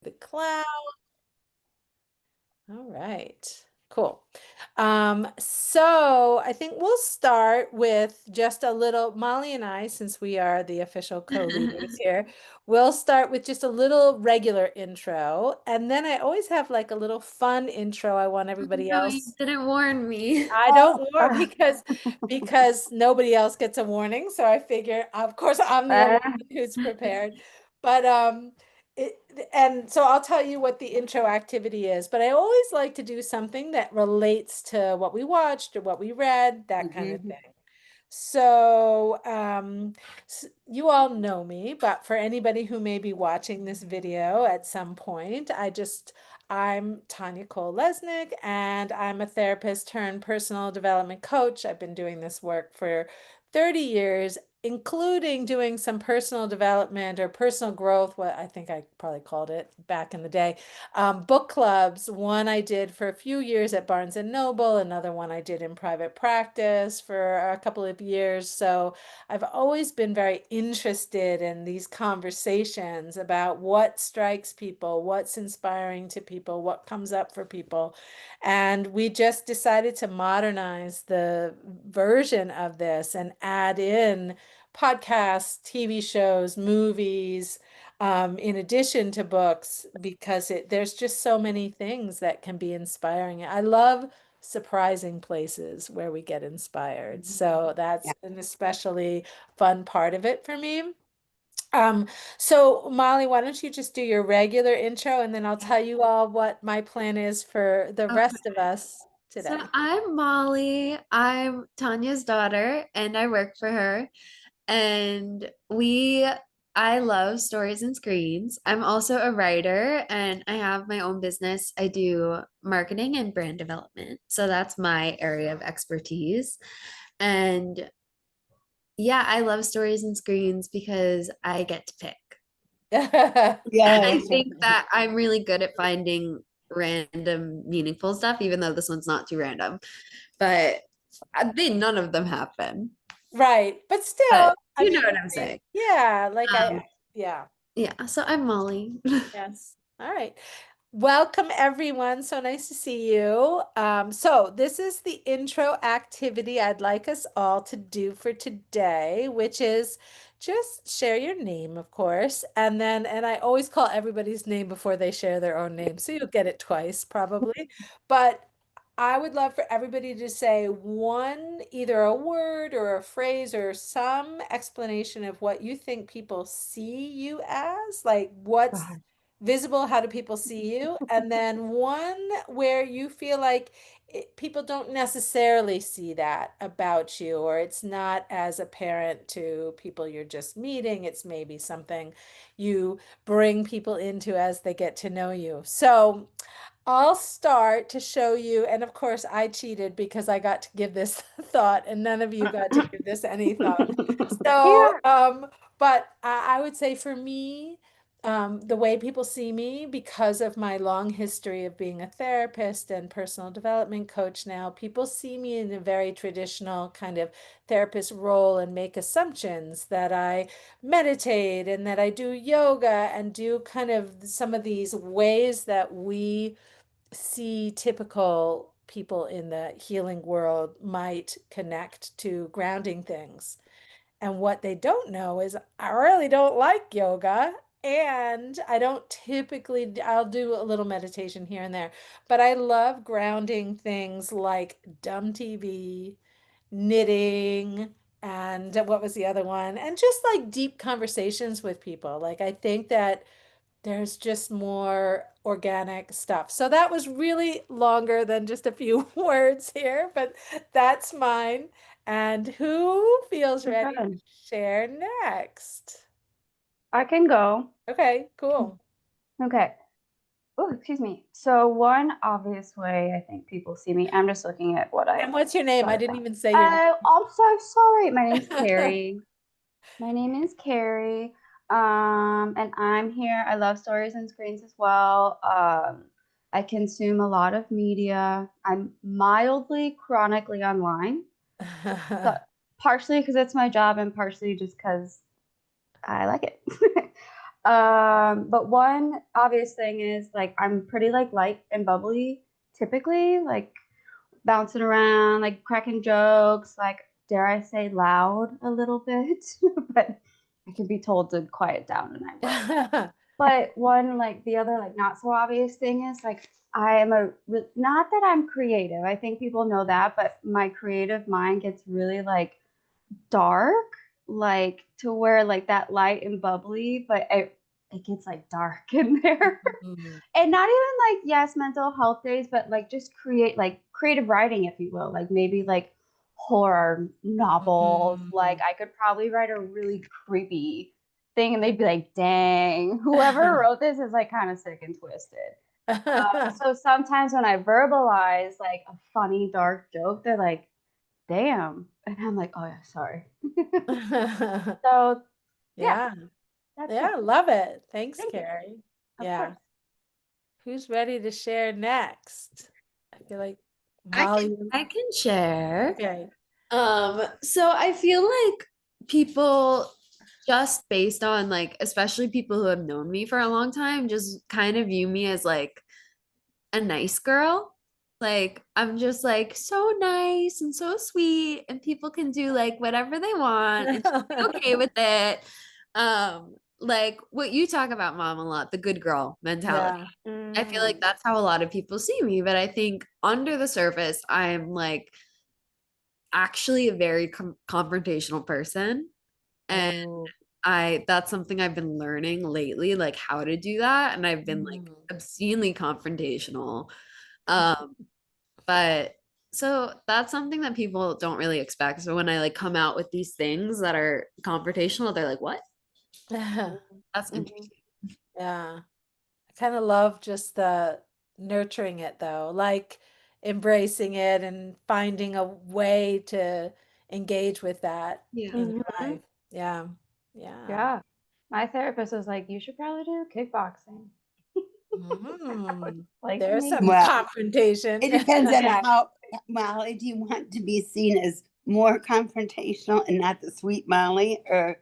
the cloud. All right, cool. So I think we'll start with just a little, Molly and I, since we are the official co-leaders here, we'll start with just a little regular intro. And then I always have like a little fun intro I want everybody No, you else. didn't warn me. I don't Oh, war because nobody else gets a warning. So I figure, of course, I'm the only uh, one who's prepared. But it and so I'll tell you what the intro activity is. But I always like to do something that relates to what we watched or what we read, that kind of Mhm. thing. So, you all know me, but for anybody who may be watching this video at some point, I'm Tanya Cole-Lesnick, and I'm a therapist turned personal development coach. I've been doing this work for 30 years, including doing some personal development or personal growth, what I think I probably called it back in the day. Book clubs, one I did for a few years at Barnes and Noble, another one I did in private practice for a couple of years. So I've always been very interested in these conversations about what strikes people, what's inspiring to people, what comes up for people. And we just decided to modernize the version of this and add in podcasts, TV shows, movies, in addition to books, because there's just so many things that can be inspiring. I love surprising places where we get inspired. So yeah. that's an especially fun part of it for me. Um, so Molly, why don't you just do your regular intro and then I'll tell you all what my plan is for the Okay. rest of us So today. I'm Molly. I'm Tanya's daughter, and I work for her. And I love stories and screens. I'm also a writer, and I have my own business. I do marketing and brand development. So that's my area of expertise. And yeah, I love stories and screens because I get to pick. And I Yes. think that I'm really good at finding random, meaningful stuff, even though this one's not too random. But none of them happen. Right. But still, But I you know mean, what I'm saying. yeah, like Um, yeah. yeah, so I'm Molly. Yes. All right. Welcome, everyone. So nice to see you. So this is the intro activity I'd like us all to do for today, which is just share your name, of course, and I always call everybody's name before they share their own name, so you'll get it twice probably. But I would love for everybody to say one, either a word or a phrase or some explanation of what you think people see you as, like what's God. visible, how do people see you? And then one where you feel like people don't necessarily see that about you, or it's not as apparent to people you're just meeting. It's maybe something you bring people into as they get to know you. So I'll start to show you, and of course I cheated because I got to give this thought and none of you got to give this any thought. So, Yeah. but I would say for me, the way people see me, because of my long history of being a therapist and personal development coach now, people see me in a very traditional kind of therapist role and make assumptions that I meditate and that I do yoga and do kind of some of these ways that we see typical people in the healing world might connect to grounding things. And what they don't know is I really don't like yoga. And I don't typically, I'll do a little meditation here and there, but I love grounding things like dumb TV, knitting, and what was the other one? And just like deep conversations with people. Like, I think that there's just more organic stuff. So that was really longer than just a few words here, but that's mine. And who feels ready to Good. share next? I can go. Okay, cool. Okay. Oh, excuse me. So one obvious way I think people see me, I'm just looking at what And I what's your name? I got. didn't even say your Oh, I'm so sorry. My name's name. Carrie. My name is Carrie. And I'm here. I love stories and screens as well. I consume a lot of media. I'm mildly chronically online. So partially because it's my job and partially just because I like it. But one obvious thing is like I'm pretty like light and bubbly typically, like bouncing around, like cracking jokes, like dare I say loud a little bit, but I can be told to quiet down and I will. But one like the other like not so obvious thing is like I am not that I'm creative. I think people know that, but my creative mind gets really like dark, like to where like that light and bubbly, but it gets like dark in there. Mm. And not even like yes, mental health days, but like just create like creative writing, if you will, like maybe like horror novels. Like Mm. I could probably write a really creepy thing, and they'd be like, "Dang, whoever wrote this is like kind of sick and twisted." So sometimes when I verbalize like a funny dark joke, they're like, "Damn," and I'm like, "Oh yeah, sorry." So yeah, Yeah. that's Yeah, it. love it. Thanks, Thank you. Carrie. Of Yeah. course. Who's ready to share next? I feel like I can Molly. I can share. Okay. So I feel like people just based on like, especially people who have known me for a long time, just kind of view me as like a nice girl. Like I'm just like so nice and so sweet, and people can do like whatever they want and just be okay with it. Like what you talk about, mom, a lot, the good girl mentality. Yeah. I feel like Mm, that's how a lot of people see me, but I think under the surface, I'm like actually a very confrontational person. And Oh. I that's something I've been learning lately, like how to do that. And I've been like Mm. obscenely confrontational. Um, but so that's something that people don't really expect. So when I like come out with these things that are confrontational, they're like, what? That's mhm. interesting. Yeah. I kind of love just the nurturing it though, like embracing it and finding a way to engage with that Yeah. in your Mhm. life. Yeah. Yeah. Yeah. My therapist was like, "You should probably do kickboxing." I was Mm. like, There's some maybe. Well, confrontation. it depends on how, Molly, do you want to be seen as more confrontational and not the sweet Molly, or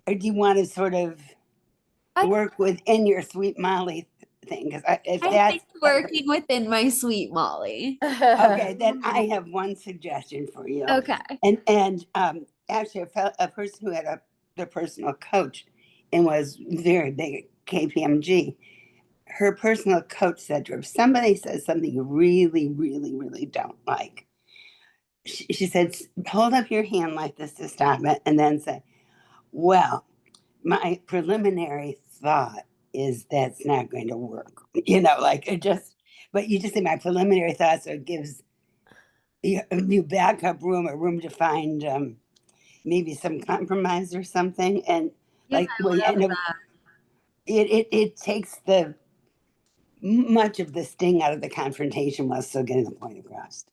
do you want to sort of I work within your sweet Molly thing? Because if I that's think working within my sweet Molly. okay, then I Mm, have one suggestion for you. Okay. And actually, a person who had the personal coach and was very big at KPMG. Her personal coach said to her, if somebody says something you really, really, really don't like, she said, hold up your hand like this to stop it, and then say, well, my preliminary thought is that's not going to work. Like it just, but you just say my preliminary thought, so it gives you backup room, a room to find maybe some compromise or something. And Yeah, like, well, I love and it takes the much of the sting out of the confrontation while still getting the point across.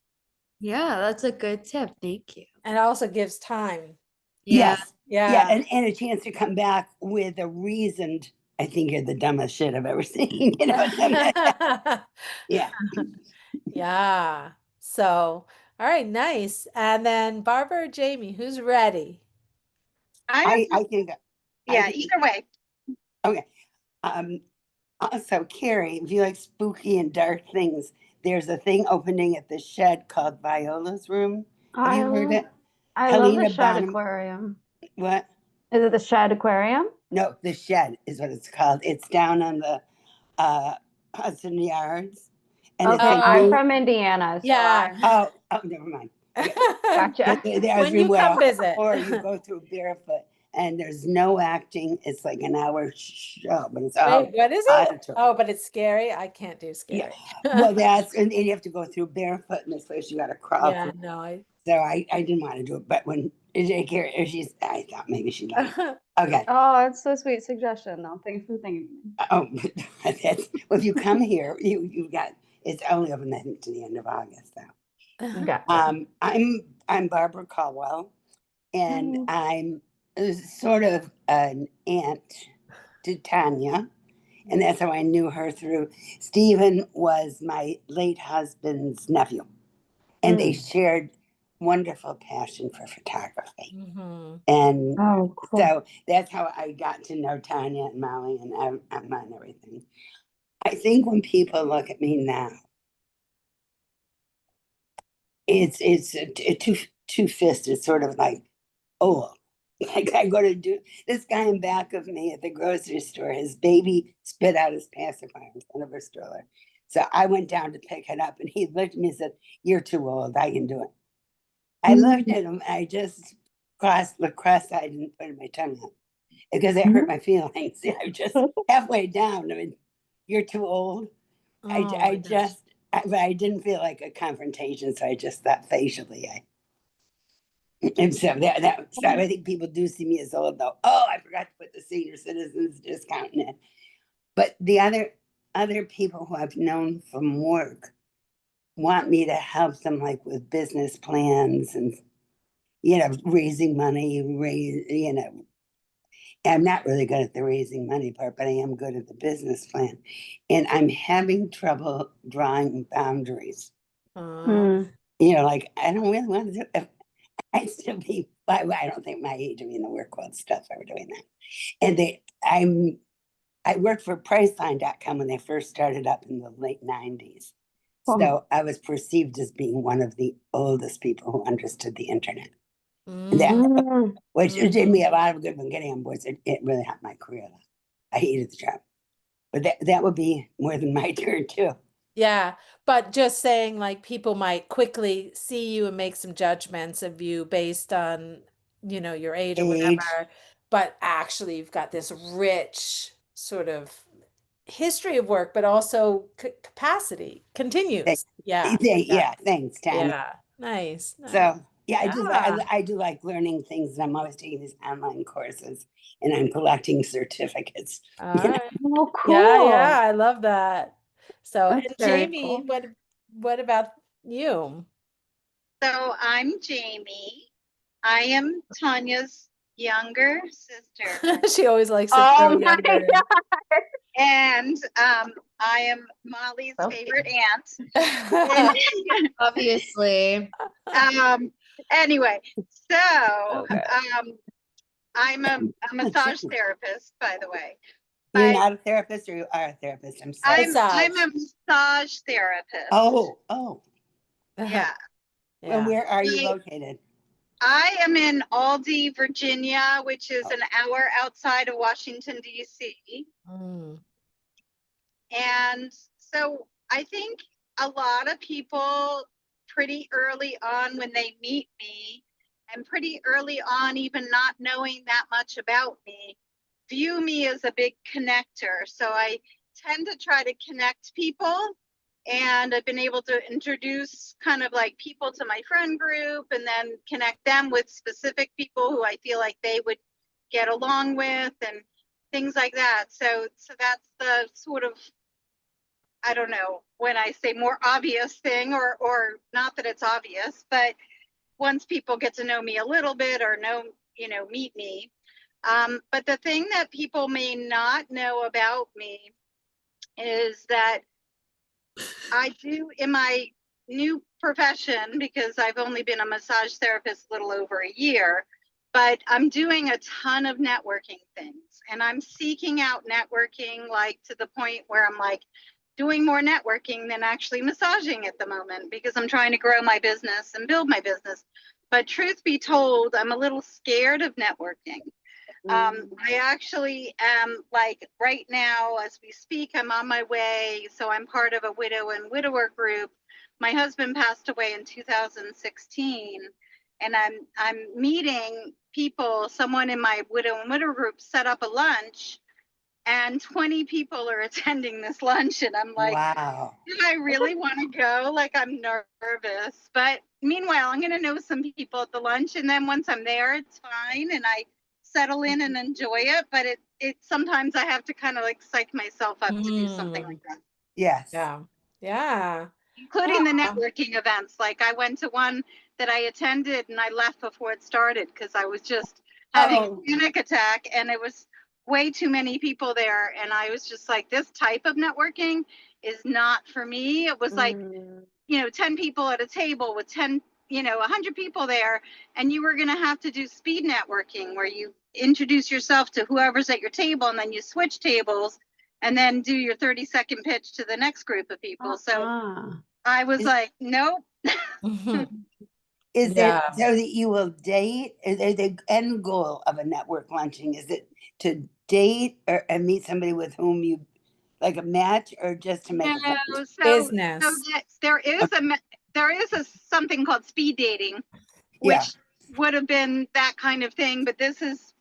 Yeah, that's a good tip. Thank you. And also gives time. Yeah. Yes. Yeah, Yeah. and a chance to come back with a reasoned, I think you're the dumbest shit I've ever seen. Yeah. Yeah. So, all right, nice. And then Barbara or Jamie, who's ready? I I, have, I think I yeah, think either way. okay. Um Also, Carrie, if you like spooky and dark things, there's a thing opening at the shed called Viola's Room. Have you heard I it? I love the Helena Shad Bonham. Aquarium. What? Is it the Shad Aquarium? No, the shed is what it's called. It's down on the uh, Hudson Yards, and it's Okay, a I'm Oh, new. from Indiana, so yeah. Oh, never mind. Yeah, gotcha. there's When room you come well, visit. or you go through barefoot, and there's no acting. It's like an hour show, but it's Wait, all what is it? auditory. Oh, but it's scary. I can't do Yeah, scary. well, and you have to go through barefoot in this place. You got to crawl Yeah, through. no, So I didn't want to do it, but when Carrie, I thought maybe she'd like it. I Okay. Oh, it's so sweet suggestion though. Thanks for thinking Oh, that's well. If you come here, you've got. It's only open, I think, to the end of August. of me. Though. Gotcha. I'm Barbara Caldwell, and Mm, I'm sort of an aunt to Tanya, and that's how I knew her through. Stephen was my late husband's nephew, and they mm, shared wonderful passion for photography. Mm-hmm. And Oh, cool. so that's how I got to know Tanya and Molly and Emma and everything. I think when people look at me now, it's a two fist. It's sort of like, oh, like I go to do this guy in back of me at the grocery store. His baby spit out his pacifier in front of her stroller. So I went down to pick it up, and he looked at me and said, "You're too old. I can do it." I looked at him. I just cross-eyed and put my tongue out because it hurt my feelings. I was just halfway down. I mean, you're too old. Oh I my gosh. just, I didn't feel like a confrontation, so I just thought facially. And so so I think people do see me as old, though. Oh, I forgot to put the senior citizens discount in it. But the other people who I've known from work want me to help them, like with business plans and raising money, I'm not really good at the raising money part, but I am good at the business plan. And I'm having trouble drawing boundaries. Uh, Like I don't really want to do it. I still be, I don't think my age, I mean, the work world stuff, I were doing that. And I worked for Priceline.com when they first started up in the late 90s. So I was perceived as being one of the oldest people who understood the internet. mm, Which did me a lot of good when getting on board. It really helped my career. I hated the job. But that would be more than my turn too. yeah, but just saying like people might quickly see you and make some judgments of you based on, your age or Age. whatever, but actually you've got this rich sort of history of work, but also capacity continues. Yeah. Yeah. Yeah, thanks, Tanya. Yeah. Nice. Nice. So yeah, Yeah. I do like learning things, and I'm always taking these online courses, and I'm collecting certificates. All You know, right. Oh, Yeah, cool. yeah, I love that. So, That's and very Jamie, cool. what about you? So I'm Jamie. I am Tanya's younger sister. She always likes to throw Oh my younger in. And I am Molly's favorite aunt. Obviously. Anyway, so Okay. I'm a massage therapist, by the way. you're But not a therapist, or you are a therapist. I'm sorry. I'm Massage. a massage therapist. Oh. Yeah. And Yeah. where are you I- located? I am in Aldie, Virginia, which is Oh. an hour outside of Washington, D.C. Mm. And so I think a lot of people pretty early on when they meet me, and pretty early on, even not knowing that much about me, view me as a big connector. So I tend to try to connect people. And I've been able to introduce kind of like people to my friend group and then connect them with specific people who I feel like they would get along with and things like that. So that's the sort of, I don't know, when I say more obvious thing, or not that it's obvious, but once people get to know me a little bit or meet me. But the thing that people may not know about me is that I do in my new profession, because I've only been a massage therapist a little over a year, but I'm doing a ton of networking things, and I'm seeking out networking, like to the point where I'm like doing more networking than actually massaging at the moment, because I'm trying to grow my business and build my business. But truth be told, I'm a little scared of networking. I actually am, like, right now as we speak, I'm on my way. So I'm part of a widow and widower group. My husband passed away in 2016, and I'm meeting people. Someone in my widow and widower group set up a lunch, and 20 people are attending this lunch, and I'm like, Wow. do I really want to go? Like, I'm nervous. But meanwhile, I'm going to know some people at the lunch, and then once I'm there, it's fine, and I settle in and enjoy it. But it sometimes I have to kind of like psych myself up to do something like that, Yes. Yeah. Yeah. including the Aw. networking events. Like, I went to one that I attended and I left before it started because I was just having a panic attack, and it was way too many people there. And I was just like, this type of networking is not for me. It was like, 10 people at a table with 10, 100 people there, and you were going to have to do speed networking where you introduce yourself to whoever's at your table and then you switch tables and then do your 30-second pitch to the next group of people. So I was Is- like, nope. Is Yeah. it so that you will date? Is the end goal of a network launching? Is it to date or and meet somebody with whom you like a match, or just to make a friend? No, so Business. there is a something called speed dating, Yeah. which would have been that kind of thing, but this is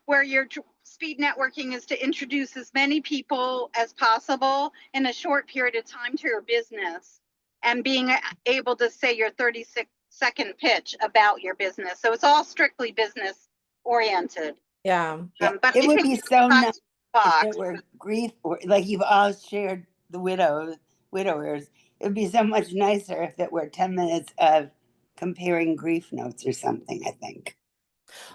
where your speed networking is to introduce as many people as possible in a short period of time to your business, and being able to say your 36-second pitch about your business. So it's all strictly business oriented. Yeah. But It I would think be so nice if box. there were grief, or like you've all shared the widowers. It would be so much nicer if it were 10 minutes of comparing grief notes or something, I think.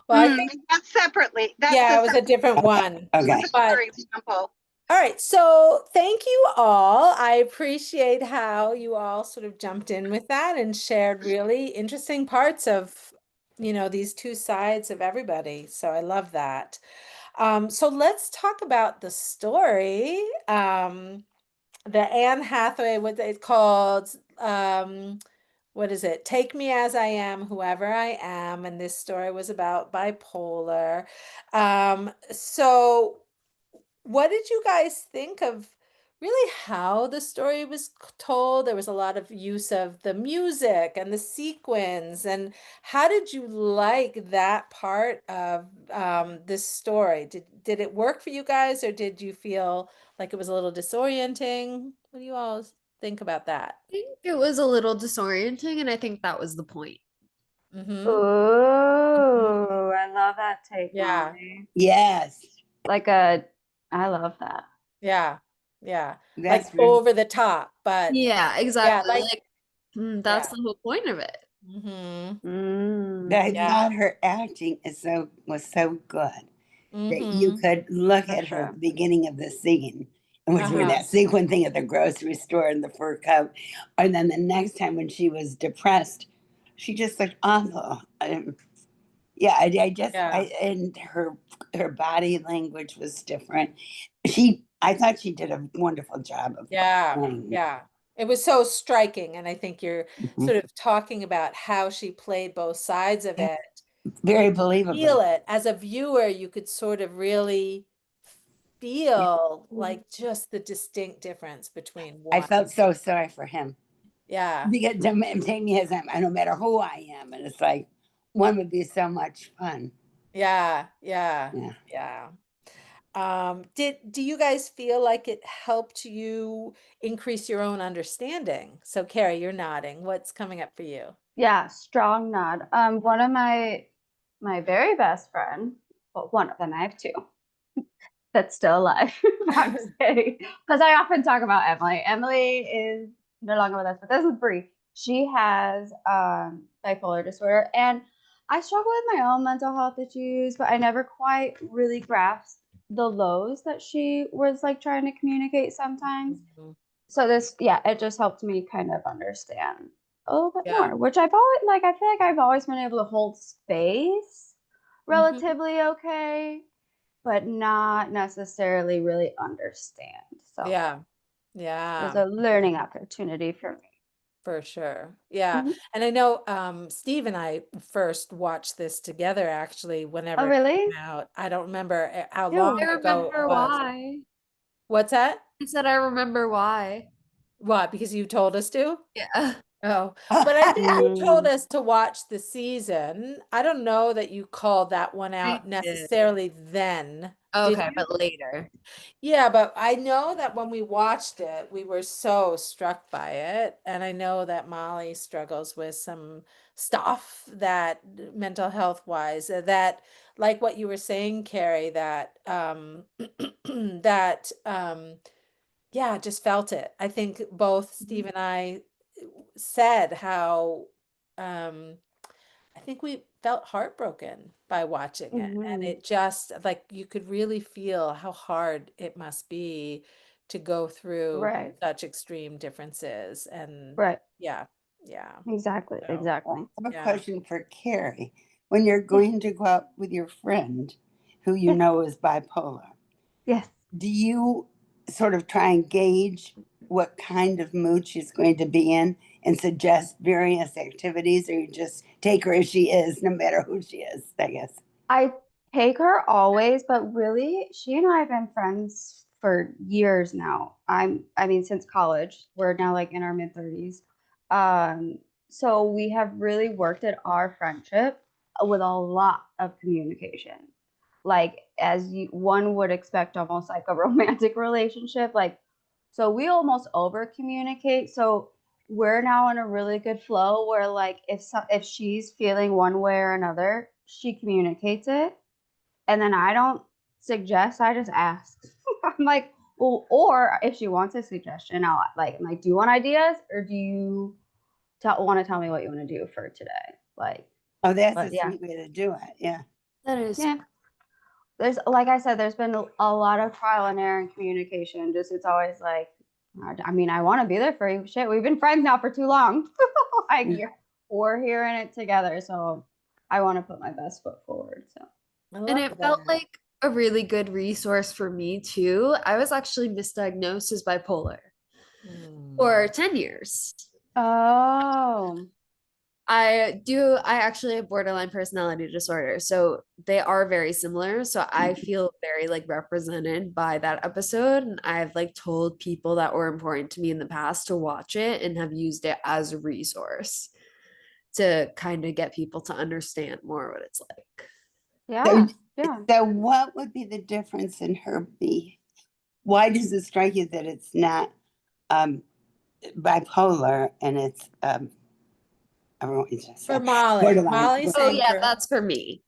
Well, I think, That's separately. That's yeah, a it was a different one. Okay. But example. all right, so thank you all. I appreciate how you all sort of jumped in with that and shared really interesting parts of, these two sides of everybody. So I love that. So let's talk about the story. The Anne Hathaway, what it's called, what is it? Take Me As I Am, Whoever I Am. And this story was about bipolar. So what did you guys think of really how the story was told? There was a lot of use of the music and the sequins. And how did you like that part of this story? Did it work for you guys, or did you feel like it was a little disorienting? What do you all think about that? I think it was a little disorienting, and I think that was the point. Mm-hmm. Oh, I love that take, Yeah. Molly. Yes. I love that. Yeah. Yeah. Like That's really, over the top, but Yeah, yeah, exactly. like, Like, that's yeah. the whole point of it. Mm-hmm. I Yeah. thought her acting was so good that you Mm-hmm. could look For at her at sure. the beginning of the scene, and was doing Uh-huh. that sequin thing at the grocery store in the fur coat, and then the next time when she was depressed, she just looked awful. Yeah, Yeah. and her body language was different. I thought she did a wonderful job of Yeah. playing. Yeah. It was so striking. And I think you're Mhm. sort of talking about how she played both sides of Yeah, it. You very could feel believably. it as a viewer, you could sort of really Yeah. feel like just the distinct difference between I one. felt so sorry for him Yeah. because take me as I am, no matter who I am, and it's like one would be so much fun. Yeah. Yeah. Yeah. Yeah. Do you guys feel like it helped you increase your own understanding? So Carrie, you're nodding. What's coming up for you? Yeah, strong nod. One of my very best friend, well, one of them, I have two that's still alive. I'm just kidding. Because I often talk about Emily. Emily is no longer with us, but this is brief. She has bipolar disorder, and I struggle with my own mental health issues, but I never quite really grasped the lows that she was like trying to communicate sometimes. Mhm. So this, yeah, it just helped me kind of understand a little bit Yeah. more, which I've always like. I feel like I've always been able to hold space Mhm. relatively okay, but not necessarily really understand. So Yeah. it was Yeah. a learning opportunity for me. For sure. Yeah. Mhm. And I know Steve and I first watched this together actually Oh, whenever it really? came out. I don't remember how long I Ew. ago it remember was. why. What's that? I said I remember why. What? Because you told us to? Yeah. Oh, but I think you told Mm. us to watch the season. I don't know that you called that one I out did. necessarily then. Did Okay, you? but later. Yeah, but I know that when we watched it, we were so struck by it. And I know that Molly struggles with some stuff that mental health wise, that like what you were saying, Carrie, that that yeah, just felt it. I think both Steve and I said how um I think we felt heartbroken by watching it. And Mhm. it just like you could really feel how hard it must be to go through Right. such extreme differences. And Right. yeah, Yeah. Exactly. So, Exactly. I have a yeah. question for Carrie. When you're going to go out with your friend who you Yes. know is bipolar, Yes. do you sort of try and gauge what kind of mood she's going to be in and suggest various activities, or you just take her as she is, no matter who she is, I guess? I take her always, but really, she and I have been friends for years now. I mean, since college. We're now like in our mid 30s. Um, so we have really worked at our friendship with a lot of communication. Like as one would expect, almost like a romantic relationship. Like, so we almost over communicate. So we're now in a really good flow where like if she's feeling one way or another, she communicates it, and then I don't suggest, I just ask. I'm like, well, or if she wants a suggestion, I'm like, do you want ideas, or do you want to tell me what you want to do for today? Like, Oh, that's a but yeah, sweet way to do it. Yeah. That is yeah. There's, like I said, there's been a lot of trial and error in communication. Just it's always like, I mean, I want to be there for you. Shit, we've been friends now for too long. Like we're here in it together, so I want to put my best foot forward. So I And love it felt that. like a really good resource for me too. I was actually misdiagnosed as bipolar for 10 years. oh, I actually have borderline personality disorder. So they are very similar. So I feel very like represented by that episode. And I've like told people that were important to me in the past to watch it and have used it as a resource to kind of get people to understand more what it's like. yeah, So, yeah. so what would be the difference in her be? Why does it strike you that it's not bipolar and it's I don't know what you just For said. Molly. Borderline. Molly's Oh saying yeah, for that's for me.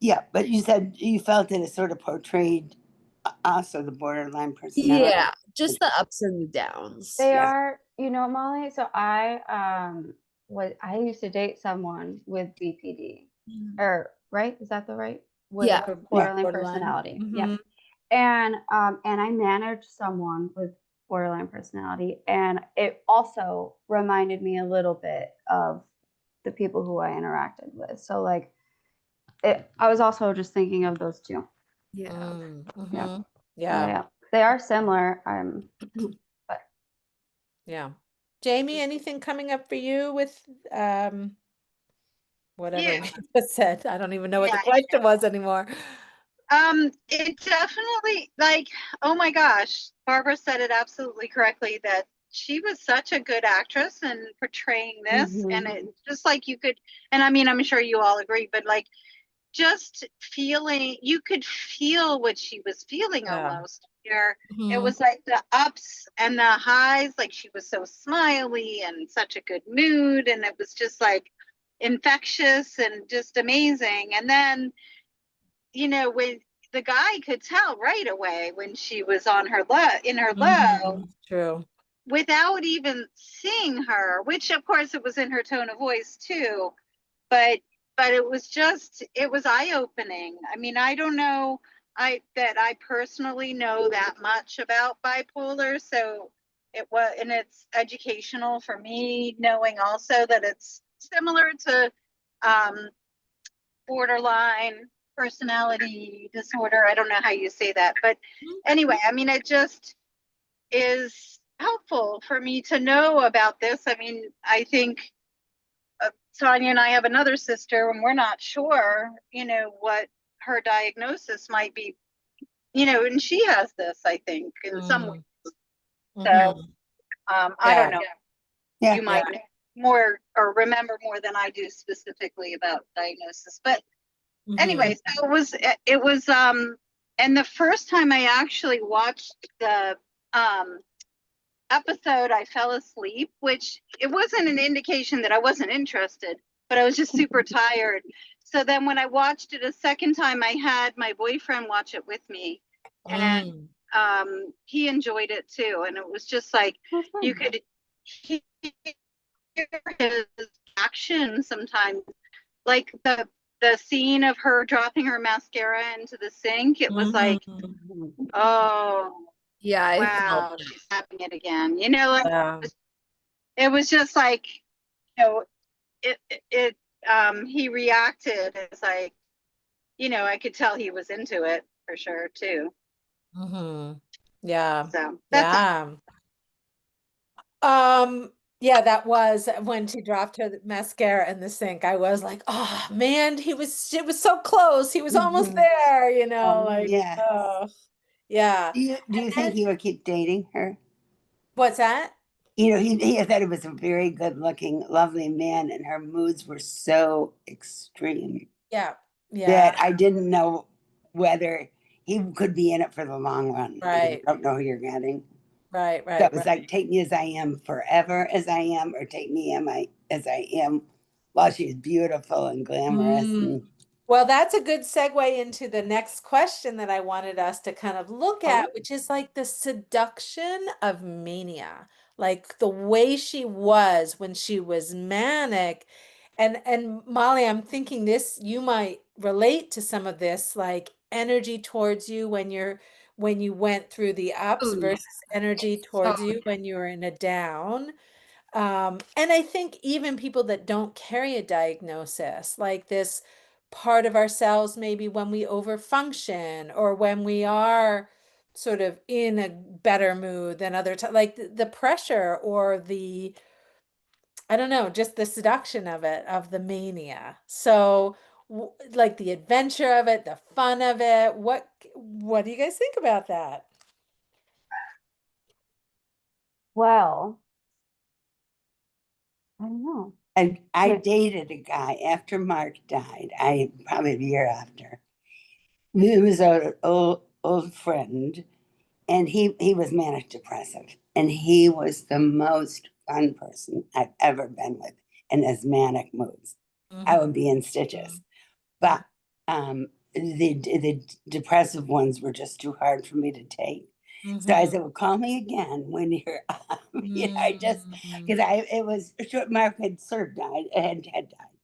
Yeah, but you said you felt that it sort of portrayed also the borderline personality. Yeah, just the ups and the downs. They Yeah. are, Molly. So I used to date someone with BPD, or right? Is that the right? With Yeah. Yeah. borderline borderline. personality. Yep. Mm-hmm. And I managed someone with borderline personality, and it also reminded me a little bit of the people who I interacted with. So like, I was also just thinking of those two. Yeah. Mm-hmm. Yeah, Yeah. yeah, they are similar. But Yeah. Jamie, anything coming up for you with whatever Yeah, we just said? I don't even know what the yeah. question was anymore. It definitely like, oh my gosh, Barbara said it absolutely correctly that she was such a good actress in portraying this, and mhm. it just like you could, and I mean, I'm sure you all agree, but like just feeling, you could feel what she was feeling Yeah. almost here. It Mm-hmm. was like the ups and the highs, like she was so smiley and such a good mood, and it was just like infectious and just amazing. And then, when the guy could tell right away when she was on her in her low, Mm-hmm. True. without even seeing her, which of course it was in her tone of voice too, but it was eye-opening. I mean, I don't know that I personally know that much about bipolar, so it's educational for me, knowing also that it's similar to um, borderline personality disorder. I don't know how you say that, but anyway, I mean, it just is helpful for me to know about this. I mean, I think Tanya and I have another sister, and we're not sure, what her diagnosis might be, and she has this, I think, in some ways. So, Mm-hmm. I don't Yeah. know. Yeah. You might know more or remember more than I do specifically about diagnosis, but Mm-hmm. anyway, so and the first time I actually watched the um episode, I fell asleep, which it wasn't an indication that I wasn't interested, but I was just super tired. So then when I watched it a second time, I had my boyfriend watch it with me, and Mm. he enjoyed it too. And it was just like That's you fun. could hear his action sometimes, like the scene of her dropping her mascara into the sink. It was like, Mm-hmm. oh Yeah, I felt wow, that. she's having it again. You know, like Yeah. it was just like, you know, he reacted as like, I could tell he was into it for sure too. Mm-hmm. Yeah. So that's all. Yeah. Um, yeah, that was when she dropped her mascara in the sink. I was like, oh man, it was so close. He was almost Mhm. there, Um, like, Yeah. oh, yeah. Do you think And he would keep dating her? what's that? He thought he was a very good looking, lovely man, and her moods were so extreme Yeah. Yeah. that I didn't know whether he could be in it for the long run because you Right. don't know who you're getting. Right. So it Right. was Right. like, take me as I am forever as I am, or take me as I am while she's beautiful and glamorous. Mm. And Well, that's a good segue into the next question that I wanted us to kind of look oh, at, which is like the seduction of mania, like the way she was when she was manic. And Molly, I'm thinking this, you might relate to some of this, like energy towards you when you went through the ups Oh yeah. versus energy So towards you when you were in a down. And I think even people that don't carry a diagnosis, like this part of ourselves, maybe when we overfunction or when we are sort of in a better mood than other times, like the pressure or I don't know, just the seduction of it, of the mania. So, like the adventure of it, the fun of it. What do you guys think about that? well, I don't know. I But dated a guy after Mark died. I probably a year after. He was an old friend, and he was manic depressive, and he was the most fun person I've ever been with in his manic moods. I would be in stitches, but the depressive ones were just too hard for me to take. So I Mm-hmm. said, "Well, call me again when you're." I just Mm-hmm. because I it was short. Mark had served died had died,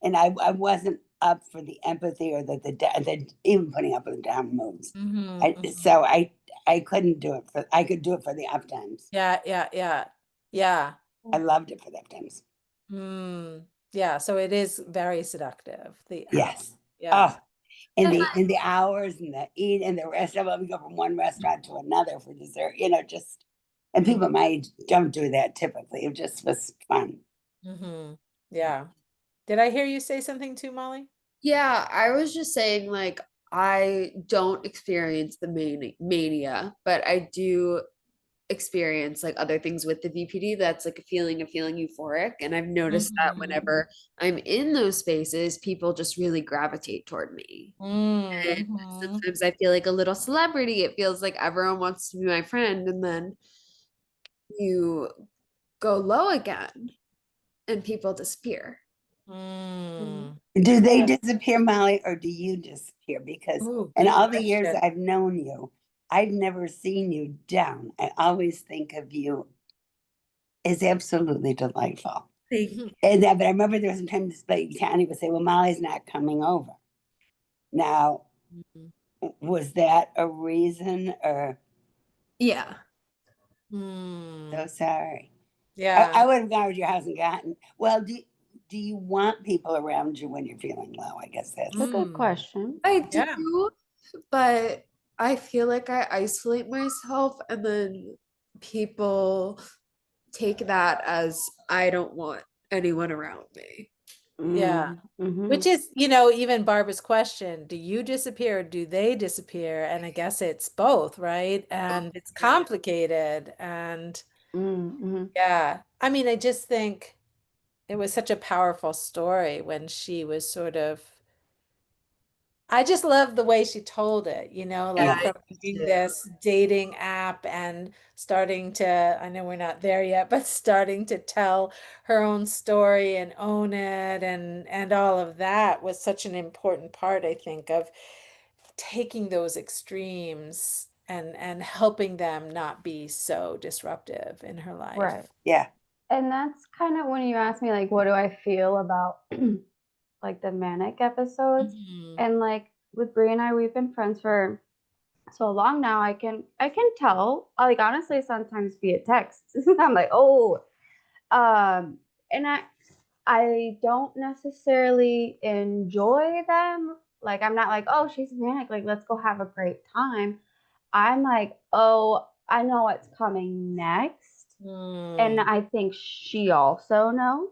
and I wasn't up for the empathy or the even putting up with the down moods. Mm-hmm. So I couldn't do it for. I could do it for the up times. Yeah, yeah, yeah. Yeah. I loved it for the up times. Mm. Yeah, so it is very seductive. The Yes. yeah. Oh, and the hours and the eat and the rest of it. We go from one restaurant to another for dessert. Just and Mm-hmm. people my age don't do that typically. It just was fun. Mm-hmm. Yeah. Did I hear you say something too, Molly? yeah, I was just saying like I don't experience the mania, but I do experience like other things with the VPD that's like a feeling euphoric. And I've noticed that Mm-hmm. whenever I'm in those spaces, people just really gravitate toward me. And Mm-hmm. sometimes I feel like a little celebrity. It feels like everyone wants to be my friend. And then you go low again and people disappear. mm, Mm. Do they yeah, disappear, Molly, or do you disappear? Because Ooh, in good all the years question. I've known you, I've never seen you down. I always think of you as absolutely delightful. Mhm. But I remember there was sometimes like Tanya would say, "Well, Molly's not coming over." Now, was that a reason, or Yeah. Mm. so sorry? I Yeah. would have gone to your house and gotten. Well, do you want people around you when you're feeling low? I guess it's a that's good Mm. question. I Yeah. do, but I feel like I isolate myself and then people take that as I don't want anyone around me. Yeah. Mm-hmm. Which is, even Barbara's question, do you disappear or do they disappear? And I guess it's both, right? And it's complicated. And Mm-hmm. yeah, I mean, I just think it was such a powerful story when she was I just love the way she told it, Yeah, like yeah, I from do doing too. this dating app and starting to, I know we're not there yet, but starting to tell her own story and own it and all of that was such an important part, I think, of taking those extremes and helping them not be so disruptive in her Right. life. yeah. And that's kind of when you ask me, like, what do I feel about like the manic episodes? Mhm. And like with Brie and I, we've been friends for so long now. I can tell. Like honestly, sometimes via text, I'm like, oh, And I don't necessarily enjoy them. Like, I'm not like, oh, she's manic, like, let's go have a great time. I'm like, oh, I know what's coming next. And I think she also knows.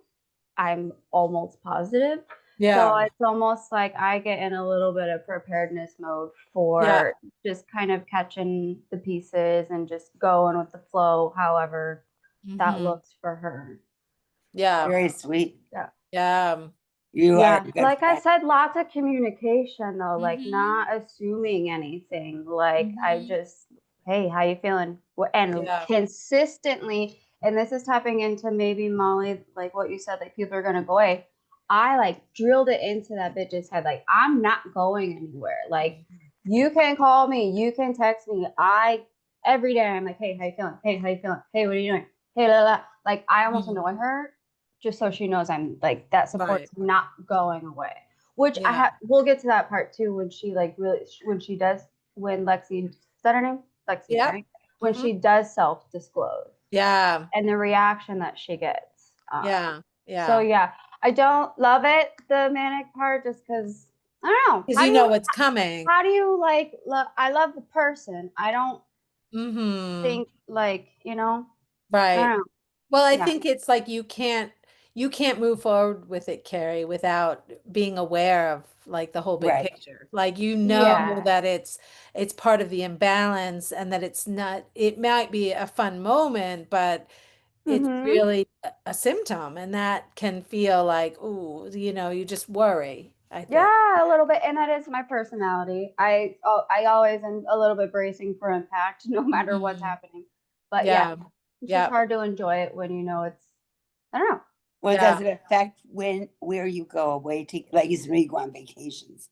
I'm almost positive. So Yeah. it's almost like I get in a little bit of preparedness mode Yeah. for just kind of catching the pieces and just going with the flow, however that Mhm. looks for her. Yeah. Very sweet. Yeah. Yeah. You are Yeah. a good Like I friend. said, lots of communication though, like Mhm. not assuming anything. Like I Mhm. just, hey, how you feeling? And Yeah. consistently, and this is tapping into maybe Molly, like what you said, like people are gonna go away. I like drilled it into that bitch's head. Like I'm not going anywhere. Like you can call me, you can text me. I every day I'm like, hey, how you feeling? Hey, how you feeling? Hey, what are you doing? Hey, la la. Like I almost Mhm. annoy her just so she knows I'm like that Right. support's not going away. Which I Yeah. have. We'll get to that part too when she like really when she does when Lexi, is that her name? Lexi, Yep. right? When Mhm. she does self disclose Yeah. and the reaction that she gets. Yeah. So Yeah. yeah, I don't love it the manic part just because I don't know Because you know what's coming. how do you like I love the person. I don't Mhm. think like I Right. don't know. Well, I Yeah. think it's like you can't move forward with it, Carrie, without being aware of like the whole big Right. picture. Like you know Yeah. that it's part of the imbalance and that it's not it might be a fun moment, but it's Mm-hmm. really a symptom and that can feel like, ooh, you just worry, I think. Yeah, a little bit, and that is my personality. I always am a little bit bracing for impact, no matter what's Mhm. happening. But yeah, Yeah. it's just Yeah. hard to enjoy it when you know it's. I don't know. Well, Yeah. does it affect where you go away to, like you said, when you go on vacations?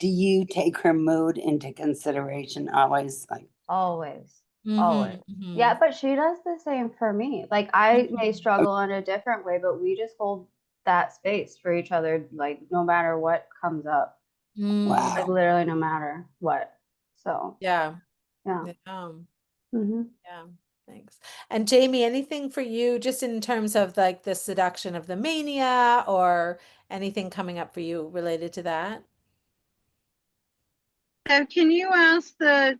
Do you take her mood into consideration always? Like, Always, always. Mhm. Yeah, Mhm. but she does the same for me. Like I may Mhm. oh, struggle in a different way, but we just hold that space for each other, like no matter what comes up, like wow. literally no matter what. So Yeah. yeah. Yeah. Hmm. Yeah, thanks. And Jamie, anything for you just in terms of like the seduction of the mania or anything coming up for you related to that? So can you ask the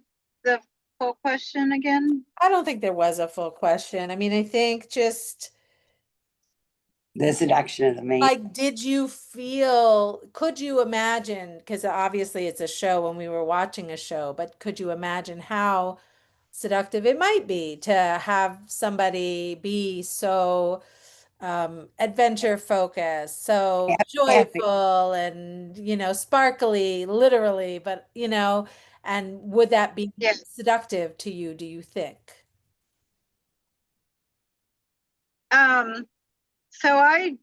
full question again? I don't think there was a full question. I mean, I think just The seduction of the main. like, could you imagine, because obviously it's a show when we were watching a show, but could you imagine how seductive it might be to have somebody be so adventure focused, so Happy. joyful and, sparkly, literally, but, and would that be Yeah. seductive to you, do you think? Um, so I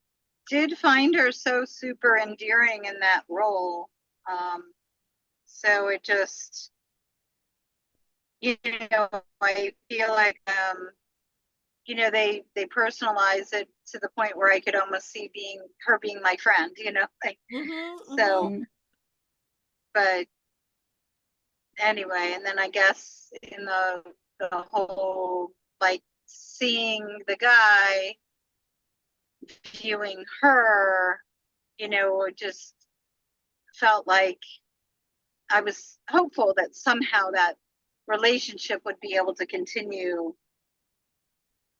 did find her so super endearing in that role. So it just, you I feel like, they personalize it to the point where I could almost see her being my friend, like, Mm-hmm, mm-hmm. so, but anyway, and then I guess in the whole, like, seeing the guy viewing her, it just felt like I was hopeful that somehow that relationship would be able to continue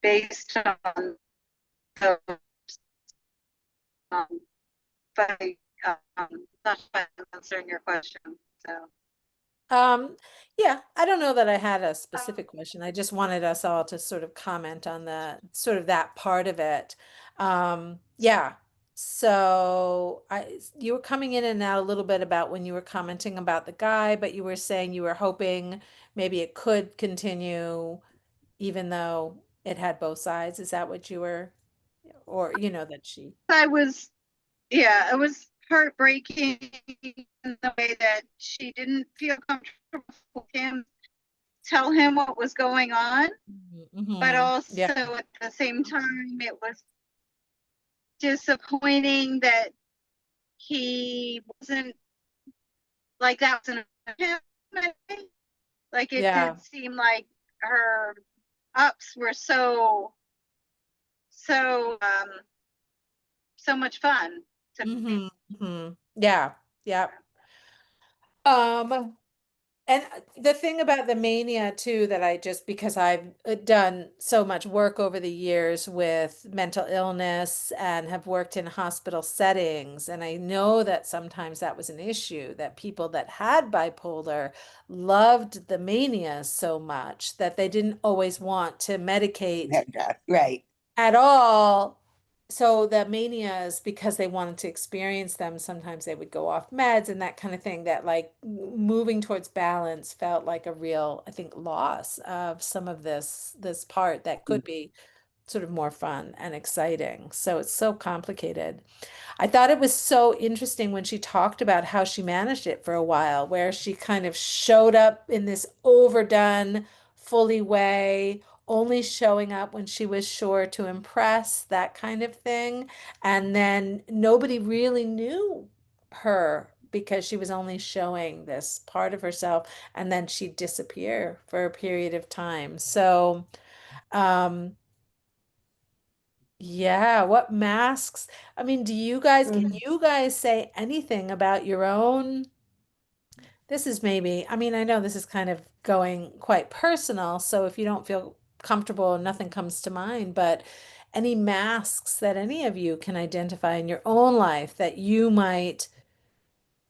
based on the, um, but not answering your question. So, Um, yeah, I don't know that I had a specific question. I just wanted us all to sort of comment on the sort of that part of it. Yeah. So you were coming in and out a little bit about when you were commenting about the guy, but you were saying you were hoping maybe it could continue even though it had both sides. Is that what you were, or that she? I was, yeah, it was heartbreaking in the way that she didn't feel comfortable with him, tell him what was going on, but Mm-hmm. Yeah. also at the same time, it was disappointing that he wasn't like that was him. Like it Yeah. did seem like her ups were so so so much fun to Mm-hmm. Mm-hmm. Yeah. Yeah. Um, And the thing about the mania too, that I just, because I've done so much work over the years with mental illness and have worked in hospital settings, and I know that sometimes that was an issue, that people that had bipolar loved the mania so much that they didn't always want to medicate Right. at all. So the manias, because they wanted to experience them, sometimes they would go off meds and that kind of thing, that like moving towards balance felt like a real, I think, loss of some of this part that could be sort of more fun and exciting. So it's so complicated. I thought it was so interesting when she talked about how she managed it for a while, where she kind of showed up in this overdone, fully way, only showing up when she was sure to impress, that kind of thing. And then nobody really knew her because she was only showing this part of herself, and then she'd disappear for a period of time. So, um, yeah, what masks? I mean, can you guys say anything about your own? This is maybe, I mean, I know this is kind of going quite personal, so if you don't feel comfortable and nothing comes to mind, but any masks that any of you can identify in your own life that you might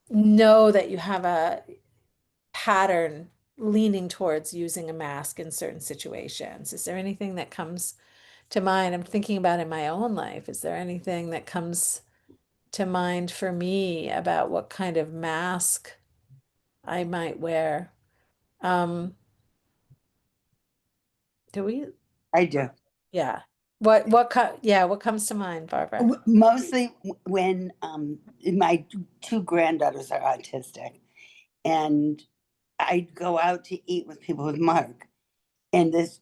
know that you have a pattern leaning towards using a mask in certain situations. Is there anything that comes to mind? I'm thinking about in my own life. Is there anything that comes to mind for me about what kind of mask I might wear? Um, do we? I do. Yeah. What comes to mind, Barbara? Mostly when my two granddaughters are autistic, and I'd go out to eat with people with Mark, and there's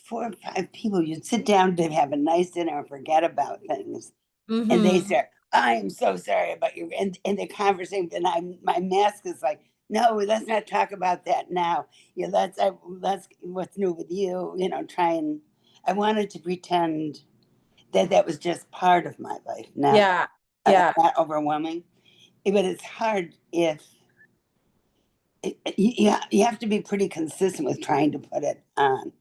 4 or 5 people. You'd sit down to have a nice dinner and forget about things, and they Mm-hmm. start, I am so sorry about you, and the conversation, and my mask is like, no, let's not talk about that now. Yeah, let's what's new with you, try and I wanted to pretend that that was just part of my life, not Yeah. Yeah. not overwhelming. But it's hard if you have to be pretty consistent with trying to put it on,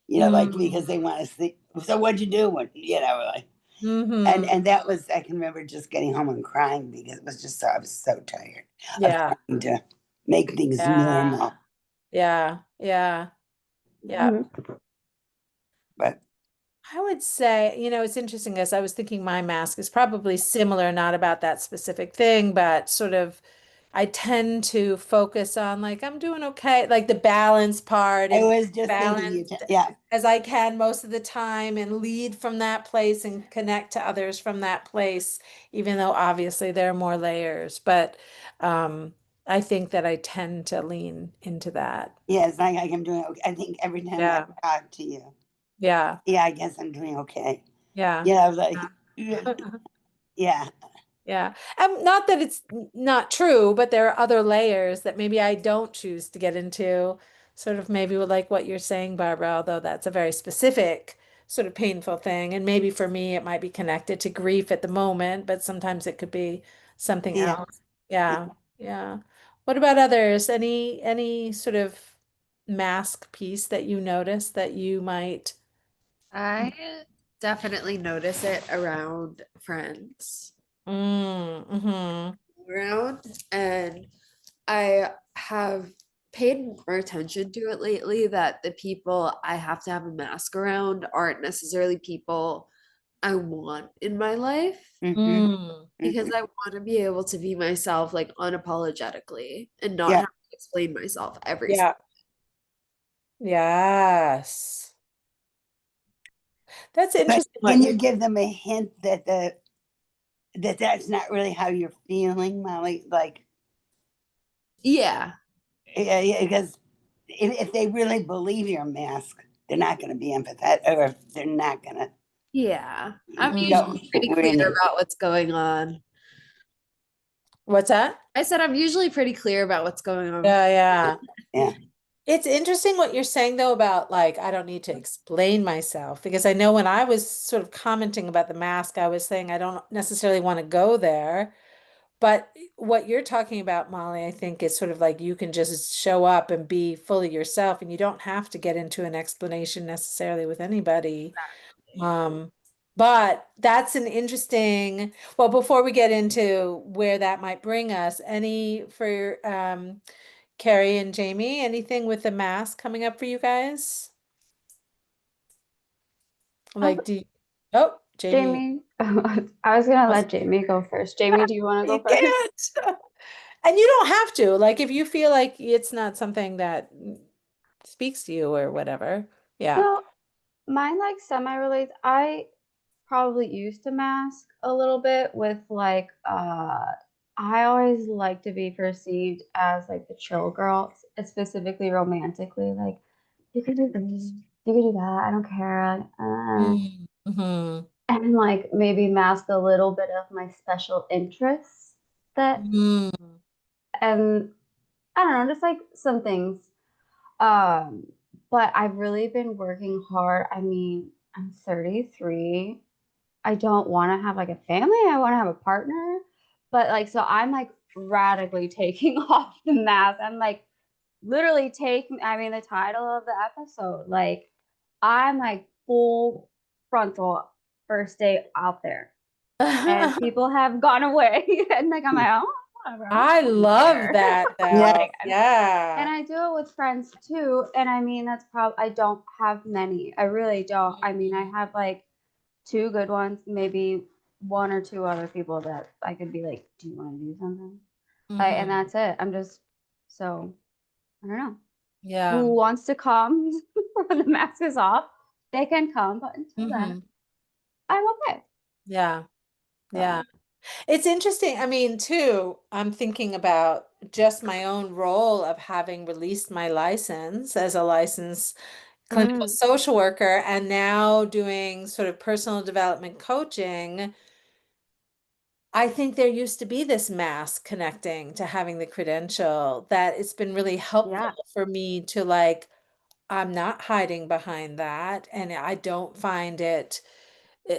like because Mm. they want to see. So what'd you do? When like, and Mm-hmm. that was, I can remember just getting home and crying because it was just I was so tired of Yeah. trying to make things Yeah. normal. Yeah. Yeah. Yeah. But I would say, it's interesting as I was thinking my mask is probably similar, not about that specific thing, but sort of I tend to focus on like I'm doing okay, like the balance part I and was just thinking balanced yeah, as I can most of the time and lead from that place and connect to others from that place, even though obviously there are more layers. But I think that I tend to lean into that. yes, like I'm doing okay. I think every time I Yeah. talk to you, Yeah. yeah, I guess I'm doing okay. Yeah. Like, yeah, Yeah. And not that it's not true, but there are other layers that maybe I don't choose to get into, sort of maybe like what you're saying, Barbara, although that's a very specific sort of painful thing. And maybe for me, it might be connected to grief at the moment, but sometimes it could be something yeah. else. Yeah. Yeah. What about others? Any sort of mask piece that you notice that you might I definitely notice it around friends mm-hmm. around, and I have paid more attention to it lately that the people I have to have a mask around aren't necessarily people I want in my life, Hmm. Mm. because Hmm. I want to be able to be myself like unapologetically and not Yeah. have to explain myself every Yeah. Yes. That's But interesting what can you you give them a hint that that's not really how you're feeling, Molly? Like, yeah. yeah, yeah, because if they really believe your mask, they're not going to be empathetic, or if they're not going to Yeah. I'm Mm. usually pretty clear really. about what's going on. What's that? I said I'm usually pretty clear about what's going on. Yeah, yeah. Yeah. It's interesting what you're saying though about like I don't need to explain myself because I know when I was sort of commenting about the mask, I was saying I don't necessarily want to go there. But what you're talking about, Molly, I think is sort of like you can just show up and be fully yourself and you don't have to get into an explanation necessarily with anybody. Um, but that's an interesting, well, before we get into where that might bring us, any for Carrie and Jamie, anything with the mask coming up for you guys? Um, Like, do you, oh, Jamie. Jamie, I was gonna let Jamie go first. Jamie, do you want to You go first? can't. And you don't have to. Like, if you feel like it's not something that speaks to you or whatever. Yeah. No, mine like semi relates. I probably used to mask a little bit with like I always like to be perceived as like the chill girl, specifically romantically. Like you can do this, you can do that. I don't care. Mm-hmm. And like maybe mask a little bit of my special interests that Mm-hmm. and I don't know, just like some things. Um, but I've really been working hard. I mean, I'm 33. I don't want to have like a family. I want to have a partner. But like, so I'm like radically taking off the mask. I'm like literally taking, I mean, the title of the episode, like, I'm like full frontal first day out there. And people have gone away. And like, I'm like, oh, whatever. I I don't love care. that Yeah. though. Like, and Yeah. I do it with friends too. And I mean, that's probably, I don't have many. I really don't. I mean, I have like two good ones, maybe one or two other people that I could be like, do you want to do something? And Mm-hmm. that's it. I'm just, so, I don't know. Yeah. Who wants to come when the mask is off? They can come, but until then, Mm-hmm. I'm okay. Yeah. Yeah. So, It's interesting. I mean, too, I'm thinking about just my own role of having released my license as a licensed clinical mm, social worker and now doing sort of personal development coaching. I think there used to be this mass connecting to having the credential that it's been really helpful yeah, for me to like, I'm not hiding behind that. And I don't find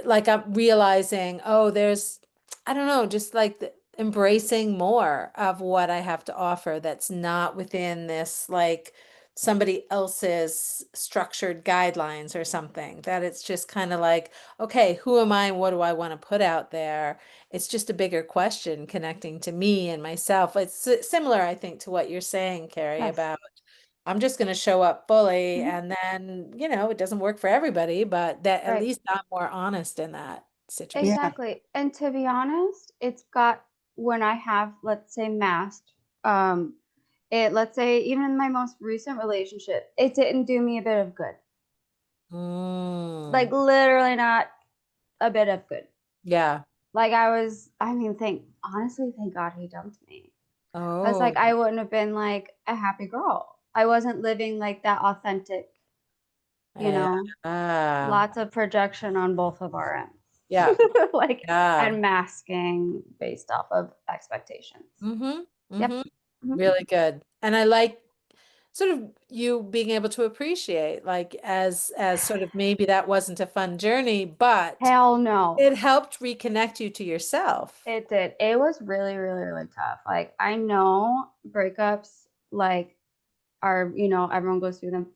like I'm realizing, oh, I don't know, just like embracing more of what I have to offer that's not within this like somebody else's structured guidelines or something. That it's just kind of like, okay, who am I and what do I want to put out there? It's just a bigger question connecting to me and myself. It's similar, I think, to what you're saying, Carrie, yes. about I'm just going to show up fully Mhm. and then, it doesn't work for everybody, but that at Right. least I'm more honest in that situation. Yeah. Exactly. And to be honest, it's got when I have, let's say, masked, um, let's say even in my most recent relationship, it didn't do me a bit of good. Like Mm, literally not a bit of good. yeah. Like I mean, honestly, thank God he dumped me. Because Oh, like I wouldn't have been like a happy girl. I wasn't living like that authentic, you yeah. know, lots of projection on both of our ends. Yeah. Like Yeah. and masking based off of expectations. Mm-hmm. Yep. Mm-hmm. Mhm. Really good. And I like sort of you being able to appreciate like as sort of maybe that wasn't a fun journey, but Hell no. it helped reconnect you to yourself. It did. It was really, really, really tough. Like I know breakups like are, everyone goes through them.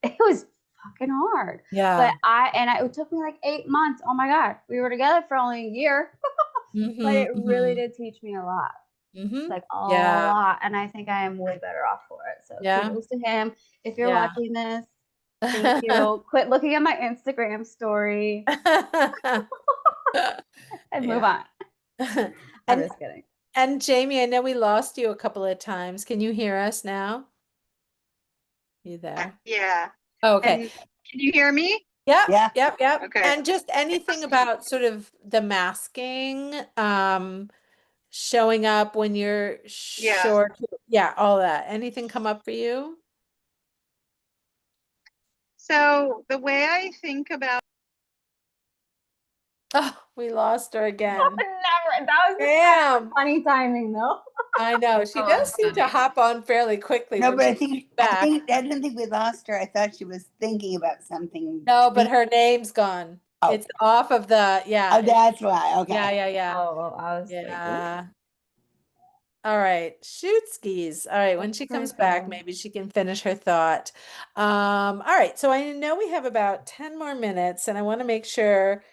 It was fucking hard. But Yeah. it took me like 8 months. Oh my God. We were together for only a year, but Mm-hmm. it really Mm-hmm. did teach me a lot. Mm-hmm. Like a Yeah. lot. And I think I am way better off for it. So Yeah. kudos to him. If you're Yeah. watching this, thank you. Quit looking at my Instagram story and move Yeah. on. I'm And just kidding. and Jamie, I know we lost you a couple of times. Can you hear us now? You there? Yeah. Oh, okay. And can you hear me? Yep, Yeah. yep, yep. Okay. And just anything about sort of the masking, showing up when you're Yeah. short. Yeah, all that. Anything come up for you? So the way I think about Oh, we lost her again. Never. That was Damn. funny timing, though. I know. She Oh, does that's seem to funny. hop on fairly quickly No, when but I she's think back. I didn't think we lost her. I thought she was thinking about something. No, but her name's gone. Oh. It's off of the, yeah. Oh, that's why. Okay. Yeah. Oh, well, I was like, oops. Yeah. All right. Shoot skis. All right. When she comes back, maybe she can finish her thought. All right. So I know we have about 10 more minutes, and I want to make sure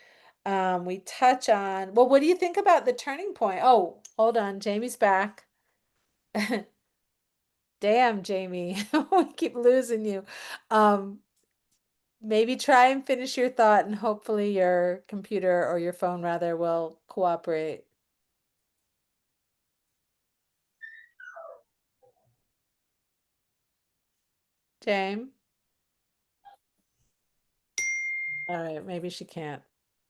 we touch on, well, what do you think about the turning point? Oh, hold on. Jamie's back. Damn, Jamie. We keep losing you. Um, maybe try and finish your thought, and hopefully your computer or your phone rather will cooperate. James? All right, maybe she can't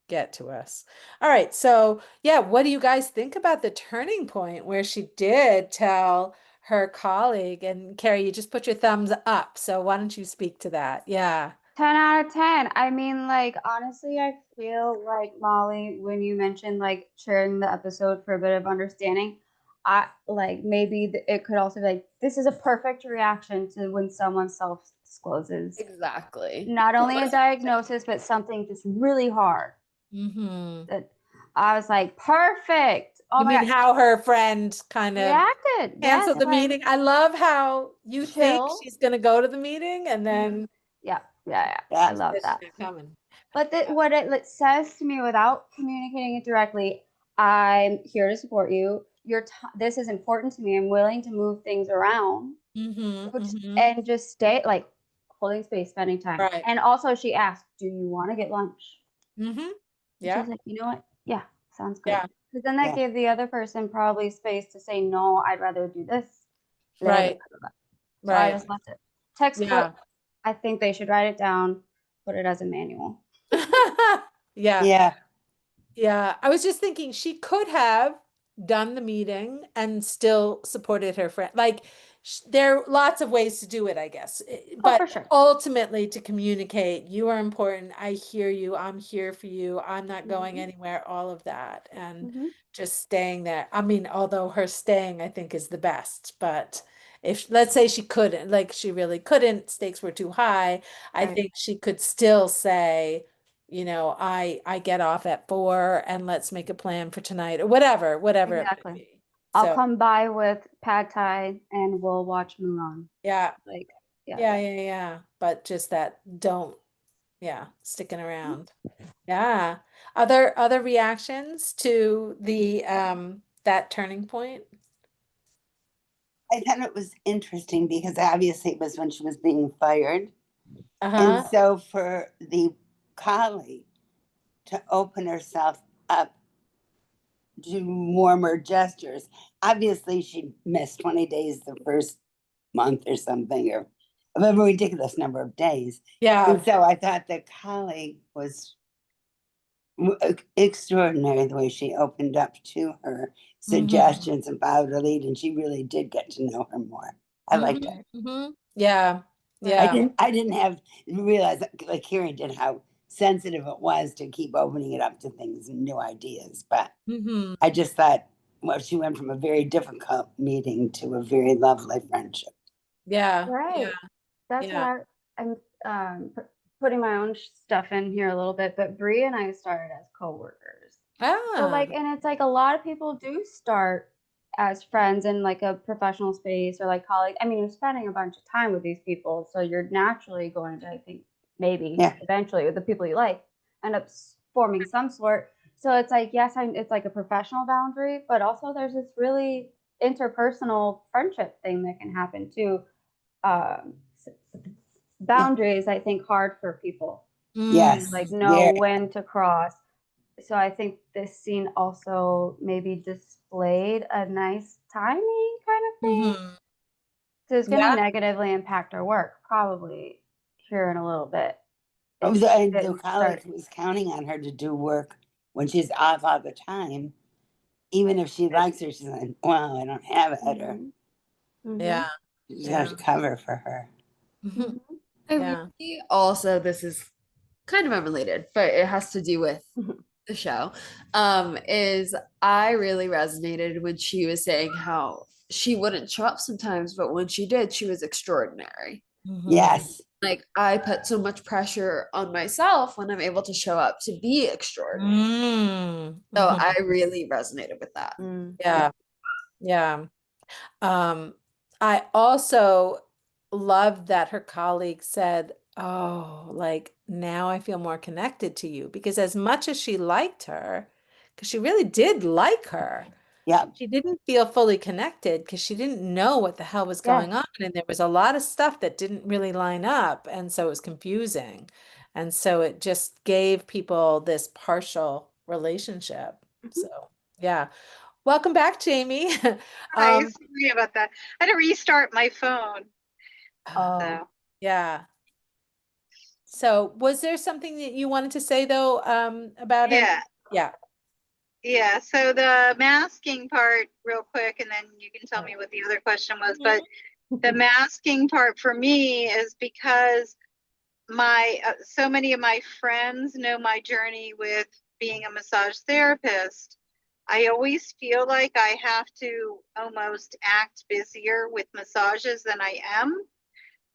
get to us. All right, so yeah, what do you guys think about the turning point where she did tell her colleague? And Carrie, you just put your thumbs up, so why don't you speak to that? Yeah. 10 out of 10. I mean, like, honestly, I feel like Molly, when you mentioned like sharing the episode for a bit of understanding, I like maybe it could also be like, this is a perfect reaction to when someone self discloses Exactly. not only a diagnosis, but something just really hard. Mm-hmm. That I was like, perfect. Oh You my mean God. how her friend kind of Reacted. Yes. canceled the Like, meeting? I love how you think chill. she's going to go to the meeting and then Yeah. I Yeah. love she's that. not coming. But what it says to me without communicating it directly, I'm here to support you. This is important to me. I'm willing to move things around, and just stay like holding space, spending time. Right. And also, she asked, "Do you want to get lunch?" Mm-hmm. And she Yeah. was like, "You know what? Yeah, sounds good." Yeah. Because then that Yeah. gave the other person probably space to say, "No, I'd rather do this." Right. So I Right. just left it. Textbook. Yeah. I think they should write it down, put it as a manual. Yeah. Yeah. Yeah. I was just thinking she could have done the meeting and still supported her friend. Like there are lots of ways to do it, I guess. Oh, But for sure. ultimately to communicate, you are important. I hear you. I'm here for you. I'm not going anywhere, all of that. And just staying there. I mean, although her staying, I think, is the best. But if let's say she couldn't, like she really couldn't, stakes were too high, I Right. think she could still say, I get off at 4 and let's make a plan for tonight or whatever it might Exactly. be. I'll So come by with pad thai and we'll watch Mulan. yeah, Like, yeah. yeah. But just that sticking around. Yeah. Other reactions to the that turning point? I thought it was interesting because obviously it was when she was being fired. And Uh-huh. so for the colleague to open herself up to warmer gestures, obviously she missed 20 days the first month or something, or a ridiculous number of days. Yeah. And so I thought the colleague was extraordinary the way she opened up to her suggestions and followed her lead, and she really did get to know her more. I liked it. Yeah. I didn't have realize like Karen did how sensitive it was to keep opening it up to things and new ideas. But I just thought, well, she went from a very difficult meeting to a very lovely friendship. Yeah. Right. That's why I'm putting my own stuff in here a little bit. But Bree and I started as coworkers. So Ah. and it's like a lot of people do start as friends in like a professional space or like colleague. I mean, you're spending a bunch of time with these people, so you're naturally going to, I think, maybe eventually with the people you like, end up forming some sort. So it's like, yes, it's like a professional boundary, but also there's this really interpersonal friendship thing that can happen too. Um, boundaries, I think, hard for people. Yes. Like know when to cross. So I think this scene also maybe displayed a nice timing kind of thing. So it's going to negatively impact her work probably here in a little bit. The colleague was counting on her to do work when she's off all the time. Even if she likes her, she's like, well, I don't have it. Or Yeah. she's going to have to cover for her. I really also, this is kind of unrelated, but it has to do with the show, is I really resonated when she was saying how she wouldn't show up sometimes, but when she did, she was extraordinary. Mhm. Yes. Like I put so much pressure on myself when I'm able to show up to be extraordinary. Mm. So Mhm. I really resonated with that. Yeah. Yeah. Um, I also loved that her colleague said, "Oh, like now I feel more connected to you," because as much as she liked her, because she really did like her, Yeah. she didn't feel fully connected because she didn't know what the hell was Yeah. going on, and there was a lot of stuff that didn't really line up, and so it was confusing. And so it just gave people this partial relationship. Mhm. So, yeah. Welcome back, Jamie. Hi, Um, sorry about that. I had to restart my phone. Oh, So yeah. So, was there something that you wanted to say though, about any? yeah, Yeah. yeah. So the masking part, real quick, and then you can tell me what the other question was. But Mhm. the masking part for me is because my so many of my friends know my journey with being a massage therapist. I always feel like I have to almost act busier with massages than I am,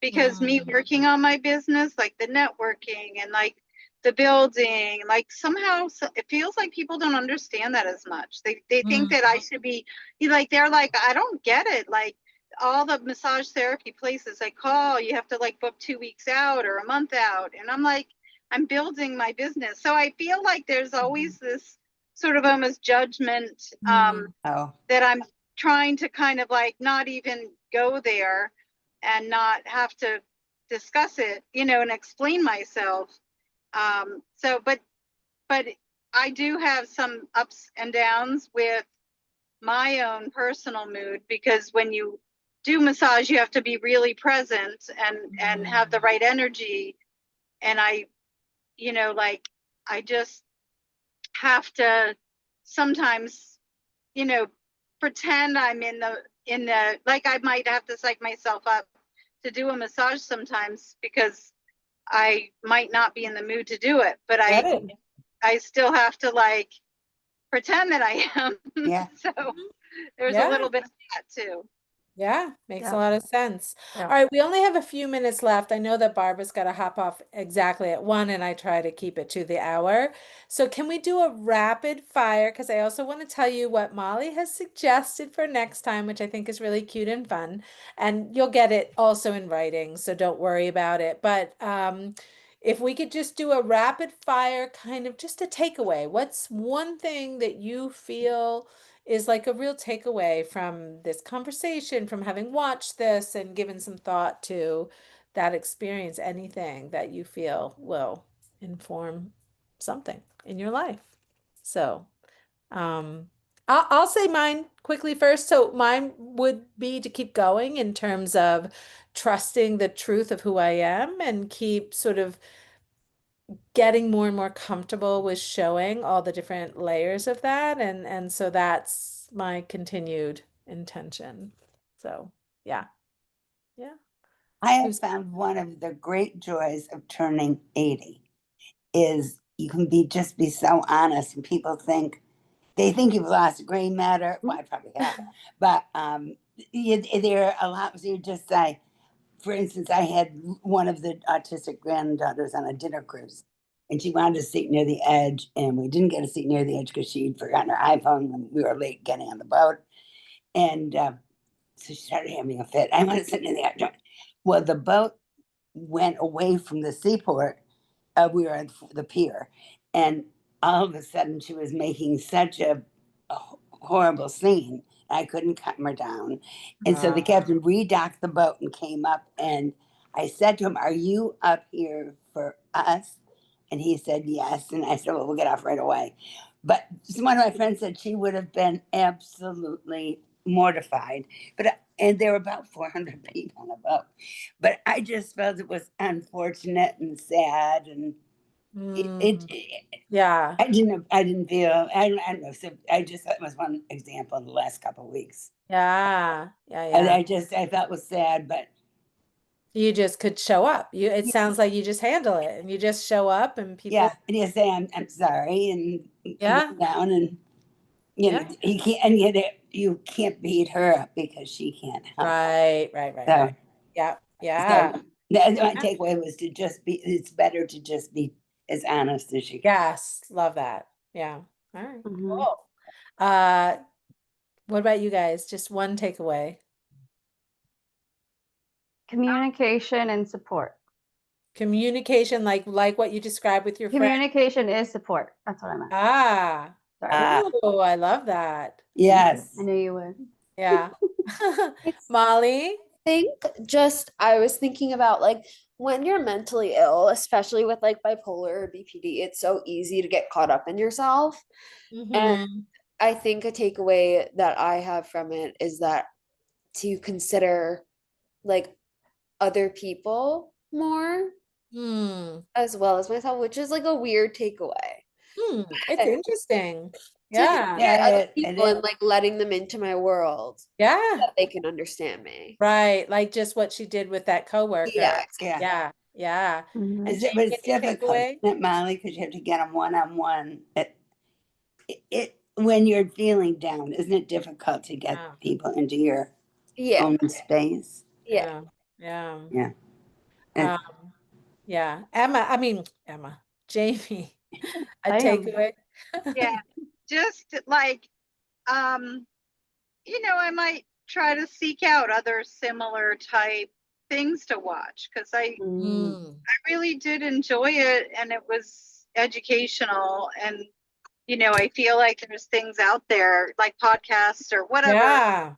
because me Mm, working on my business, like the networking and like the building, like somehow it feels like people don't understand that as much. They think mm, that I should be like, they're like, I don't get it. Like all the massage therapy places I call, you have to like book 2 weeks out or a month out, and I'm like, I'm building my business, so I feel like there's always this sort of almost judgment, mm, Oh, that I'm trying to kind of like not even go there and not have to discuss it, and explain myself. But I do have some ups and downs with my own personal mood, because when you do massage, you have to be really present and have the mm, right energy. And like, I just have to sometimes, you know, pretend I'm in the like, I might have to psych myself up to do a massage sometimes, because I might not be in the mood to do it, but get I it. I still have to like pretend that I am. yeah. So Mhm. there's a Yeah. little bit of that too. Yeah, makes a yeah. lot of sense. Yeah. All right, we only have a few minutes left. I know that Barbara's got to hop off exactly at 1, and I try to keep it to the hour. So can we do a rapid fire? Because I also want to tell you what Molly has suggested for next time, which I think is really cute and fun. And you'll get it also in writing, so don't worry about it. But if we could just do a rapid fire kind of just a takeaway, what's one thing that you feel is like a real takeaway from this conversation, from having watched this and given some thought to that experience, anything that you feel will inform something in your life. So, um, I'll say mine quickly first. So mine would be to keep going in terms of trusting the truth of who I am and keep sort of getting more and more comfortable with showing all the different layers of that, and so that's my continued intention. So yeah, yeah. I have Who's found one of the great joys of turning 80 is you can be so honest, and people they think you've lost gray matter. Well, I probably have, but there are a lot. So you just say, for instance, I had one of the autistic granddaughters on a dinner cruise, and she wanted a seat near the edge, and we didn't get a seat near the edge because she'd forgotten her iPhone when we were late getting on the boat, and so she started having a fit. I want to sit near the edge. Well, the boat went away from the seaport. We were at the pier, and all of a sudden she was making such a horrible scene. I couldn't calm her down, and so the captain redocked the boat and came up. And I said to him, "Are you up here for us?" And he said, "Yes." And I said, "Well, we'll get off right away." But one of my friends said she would have been absolutely mortified. And there were about 400 people on the boat. But I just felt it was unfortunate and sad, and mm, yeah, I didn't feel, I don't know. So I just, that was one example in the last couple of weeks. yeah, yeah, And yeah. I felt it was sad, but You just could show up. It Yeah. sounds like you just handle it and you just show up and Yeah, people, and you say, I'm sorry, and yeah, move down, and yeah. you can't, and yet you can't beat her up because she can't help. Right, right, right, So, right. Yeah, yeah. so my Yeah. takeaway was to just be. It's better to just be as honest as you can. Yes, love that. Yeah. All right, Mhm. cool. Uh, what about you guys? Just one takeaway. Communication and support. Communication, like what you described with your friend. Communication is support. That's what I meant. Ah, Sorry. oh, I love that. Yes. I knew you would. Yeah. It's Molly? think just I was thinking about like when you're mentally ill, especially with like bipolar or BPD, it's so easy to get caught up in yourself. And Mm-hmm. I think a takeaway that I have from it is that to consider like other people more Hmm. as well as myself, which is like a weird takeaway. Hmm. It's But interesting. to Yeah. consider Yeah, other it people is. and like letting them into my world Yeah. that they can understand me. Right. Like just what she did with that coworker. Yeah, Yeah. Yeah. Yeah. And Mhm. Jamie, It's any difficult, takeaway? isn't it, Molly? Because you have to get them one on one. It when you're feeling down, isn't it difficult to get Yeah. people into your yeah, own space? yeah. Yeah. Yeah. Yeah. It, Um, yeah. Emma, Jamie, a Damn. takeaway. Yeah, just like, um, I might try to seek out other similar type things to watch because Mm. Mm. I really did enjoy it and it was educational. And, I feel like there's things out there like podcasts or whatever, Yeah.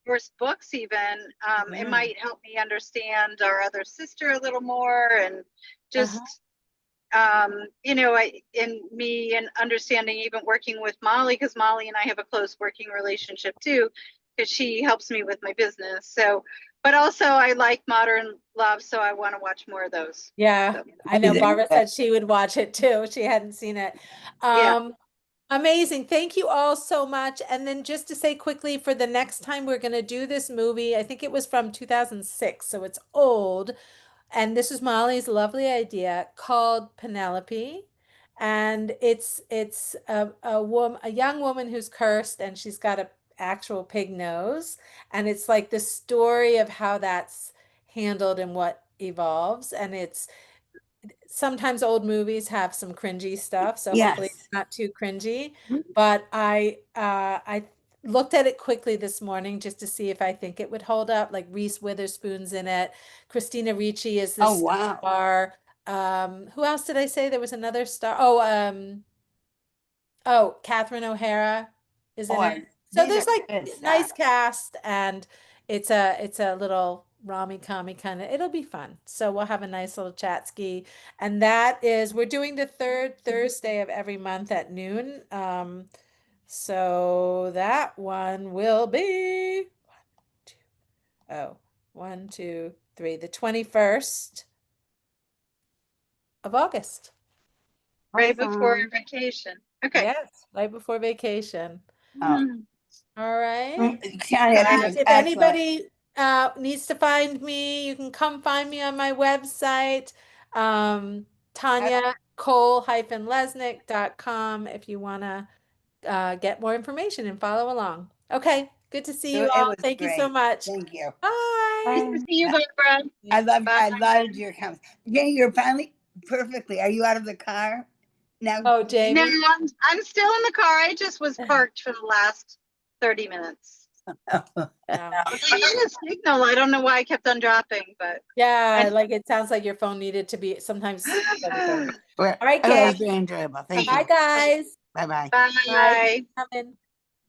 or books even. It Yeah. might help me understand our other sister a little more and Uh-huh. just in me and understanding even working with Molly, because Molly and I have a close working relationship too, because she helps me with my business. So, but also I like modern love, so I want to watch more of those. Yeah. So, I know Barbara said she would watch it too. She hadn't seen it. yeah. Um, Amazing. Thank you all so much. And then just to say quickly, for the next time we're going to do this movie, I think it was from 2006, so it's old. And this is Molly's lovely idea called Penelope. And it's a young woman who's cursed and she's got a actual pig nose. And it's like the story of how that's handled and what evolves. And it's sometimes old movies have some cringy stuff, so hopefully it's yes. not too cringy. But I looked at it quickly this morning just to see if I think it would hold up. Like Reese Witherspoon's in it, Christina Ricci is the Oh wow. star. Who else did I say? There was another star. Oh, Catherine O'Hara is in it. Boy, So these are there's like good stuff. nice cast and it's a little rommy-commy kind of, it'll be fun. So we'll have a nice little chat ski. And that is, we're doing the third Thursday of every month at noon. So that one will be oh, 1, 2, 3, the 21st of August. Right before Awesome. vacation. Okay. Yes, right before vacation. Oh, All right. Tanya, that was If excellent. anybody needs to find me, you can come find me on my website, Tanya Cole-Lesnick.com if you want to get more information and follow along. Okay, good to see you It all. was Thank you so great. much. Thank you. Bye. Nice to Bye. see you, Barbara. Bye. I loved your comments. Jenny, you're finally perfectly. Are you out of the car now? Oh, No, Jamie. I'm still in the car. I just was parked for the last 30 minutes. Yeah. I had a signal. I don't know why I kept on dropping, but Yeah, and like it sounds like your phone needed to be sometimes. All Well, right, it was Kay. very enjoyable. Thank Bye, you. guys. Bye bye. Bye. bye. Coming.